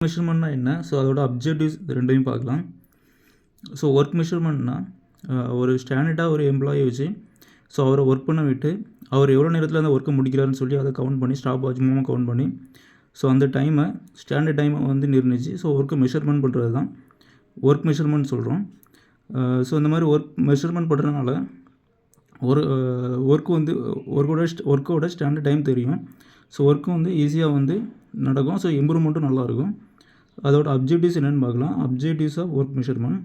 மெஷர்மெண்ட்னா என்ன? ஸோ அதோட அப்ஜெக்டிவ்ஸ் ரெண்டையும் பார்க்கலாம். ஸோ ஒர்க் மெஷர்மெண்ட்னா ஒரு ஸ்டாண்டர்டாக ஒரு எம்ப்ளாயை வச்சு ஸோ அவரை ஒர்க் பண்ண விட்டு அவர் எவ்வளோ நேரத்தில் அந்த ஒர்க்கை முடிக்கிறாருன்னு சொல்லி அதை கவுண்ட் பண்ணி ஸ்டாப் வாட்ச் மூலமாக கவுண்ட் பண்ணி ஸோ அந்த டைமை ஸ்டாண்டர்ட் டைமை வந்து நிர்ணயிச்சு ஸோ ஒர்க்கை மெஷர்மெண்ட் பண்ணுறது தான் ஒர்க் மெஷர்மெண்ட் சொல்கிறோம். ஸோ இந்த மாதிரி ஒர்க் மெஷர்மெண்ட் பண்ணுறதுனால ஒரு ஒர்க்கோட ஸ்டாண்டர்ட் டைம் தெரியும். ஸோ ஒர்க்கும் வந்து ஈஸியாக வந்து நடக்கும். ஸோ இம்ப்ரூவ்மெண்ட்டும் நல்லாயிருக்கும். அதோட அப்ஜெக்டிவ்ஸ் என்னென்னு பார்க்கலாம். Objectives of work measurement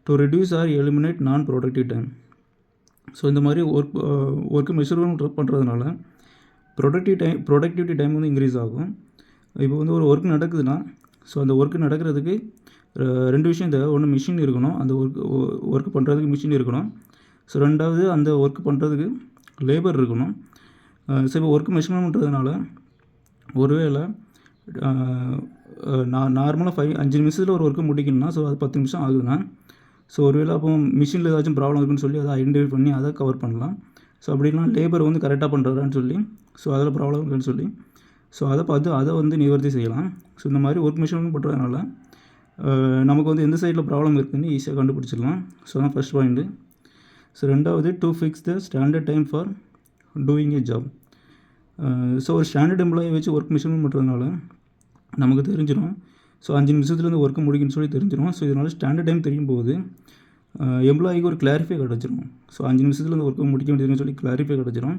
to reduce or eliminate non productive time. So இந்த மாதிரி ஒர்க்கு மெஷர்மெண்ட் பண்ணுறதுனால ப்ரொடக்டிவிட்டி டைம் வந்து இன்க்ரீஸ் ஆகும். இப்போ வந்து ஒரு ஒர்க் நடக்குதுன்னா ஸோ அந்த ஒர்க்கு நடக்கிறதுக்கு ரெண்டு விஷயம் தேவை. ஒன்று மிஷின் இருக்கணும், அந்த ஒர்க் பண்ணுறதுக்கு மிஷின் இருக்கணும். ஸோ ரெண்டாவது அந்த ஒர்க் பண்ணுறதுக்கு லேபர் இருக்கணும். ஸோ இப்போ ஒர்க் மெஷர்மெண்ட் பண்ணுறதுனால ஒருவேளை நார்மலாக 5 நிமிஷத்தில் ஒரு ஒர்க்கு முடிக்கணும்னா ஸோ அது 10 நிமிஷம் ஆகுதுன்னா ஸோ ஒருவேளை அப்போ மிஷினில் ஏதாச்சும் ப்ராப்ளம் இருக்குன்னு சொல்லி அதை ஐடென்டிஃபை பண்ணி அதை கவர் பண்ணலாம். ஸோ அப்படின்னா லேபர் வந்து கரெக்டாக பண்ணுறாரான்னு சொல்லி ஸோ அதில் ப்ராப்ளம் இருக்குன்னு சொல்லி ஸோ அதை பார்த்து அதை வந்து நிவர்த்தி செய்யலாம். ஸோ இந்த மாதிரி ஒர்க் மெஷர்மெண்ட் பண்ணுறதுனால நமக்கு வந்து எந்த சைடில் ப்ராப்ளம் இருக்குதுன்னு ஈஸியாக கண்டுபிடிச்சிடலாம். ஸோ தான் ஃபஸ்ட் பாயிண்ட்டு. ஸோ ரெண்டாவது to fix the standard time for doing a job. So ஒரு ஸ்டாண்டர்ட் எம்ப்ளாயை வச்சு ஒர்க் மெஷர்மெண்ட் பண்ணுறதுனால நமக்கு தெரிஞ்சிடும். ஸோ 5 நிமிஷத்துலேருந்து ஒர்க்கு முடிக்குன்னு சொல்லி தெரிஞ்சிடும். ஸோ இதனால் ஸ்டாண்டர்ட் டைம் தெரியும் போது எம்ப்ளாயிக்கு ஒரு கிளாரிஃபை கிடச்சிரும். ஸோ 5 நிமிஷத்துலேருந்து ஒர்க்கு முடிக்க வேண்டியதுன்னு சொல்லி கிளாரிஃபை கிடச்சிரும்.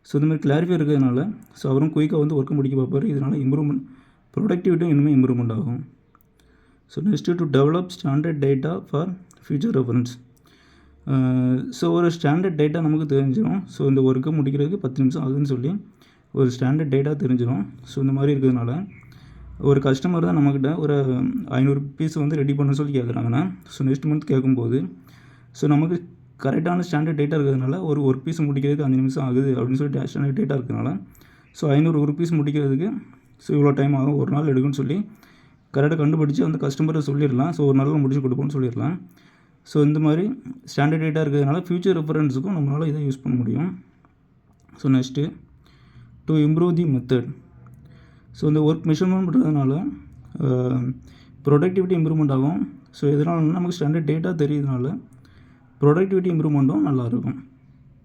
ஸோ இந்த மாதிரி கிளாரிஃபை இருக்கிறதுனால ஸோ அவரும் குயிக்காக வந்து ஒர்க்கு முடிக்க பார்ப்பார். இதனால் இம்ப்ரூவ்மெண்ட் ப்ரொடக்டிவிட்டியும் இன்னுமே இம்ப்ரூவ்மெண்ட் ஆகும். So next to develop standard data for future reference. So ஒரு ஸ்டாண்டர்ட் டேட்டா நமக்கு தெரிஞ்சிடும். ஸோ இந்த ஒர்க்கை முடிக்கிறதுக்கு 10 நிமிஷம் ஆகுதுன்னு சொல்லி ஒரு ஸ்டாண்டர்ட் டேட்டா தெரிஞ்சிடும். ஸோ இந்த மாதிரி இருக்கிறதுனால ஒரு கஸ்டமர் தான் நம்மக்கிட்ட ஒரு 500 பீஸ் வந்து ரெடி பண்ண சொல்லி கேட்குறாங்கன்னா ஸோ நெக்ஸ்ட் மந்த் கேட்கும்போது ஸோ நமக்கு கரெக்டான ஸ்டாண்டர்ட் டேட்டா இருக்கிறதுனால ஒரு ஒர்க் பீஸ் முடிக்கிறதுக்கு 5 நிமிஷம் ஆகுது அப்படின்னு சொல்லிட்டு ஸ்டாண்டர்ட் டேட்டா இருக்கிறதுனால ஸோ 500 ஒரு பீஸ் முடிக்கிறதுக்கு ஸோ இவ்வளோ டைம் ஆகும், ஒரு நாள் எடுக்குன்னு சொல்லி கரெக்டாக கண்டுபிடிச்சி அந்த கஸ்டமரை சொல்லிடலாம். ஸோ ஒரு நாளில் முடிச்சு கொடுப்போம்னு சொல்லிடலாம். ஸோ இந்த மாதிரி ஸ்டாண்டர்ட் டேட்டா இருக்கிறதுனால ஃபியூச்சர் ரெஃபரன்ஸுக்கும் நம்மளால் இதை யூஸ் பண்ண முடியும். So next to improve the method. So இந்த ஒர்க் மெஷர்மெண்ட் பண்ணுறதுனால ப்ரொடக்டிவிட்டி இம்ப்ரூவ்மெண்ட் ஆகும். ஸோ இதனால் நமக்கு ஸ்டாண்டர்ட் டேட்டா தெரியுதுனால ப்ரொடக்டிவிட்டி இம்ப்ரூவ்மெண்ட்டும் நல்லாயிருக்கும்.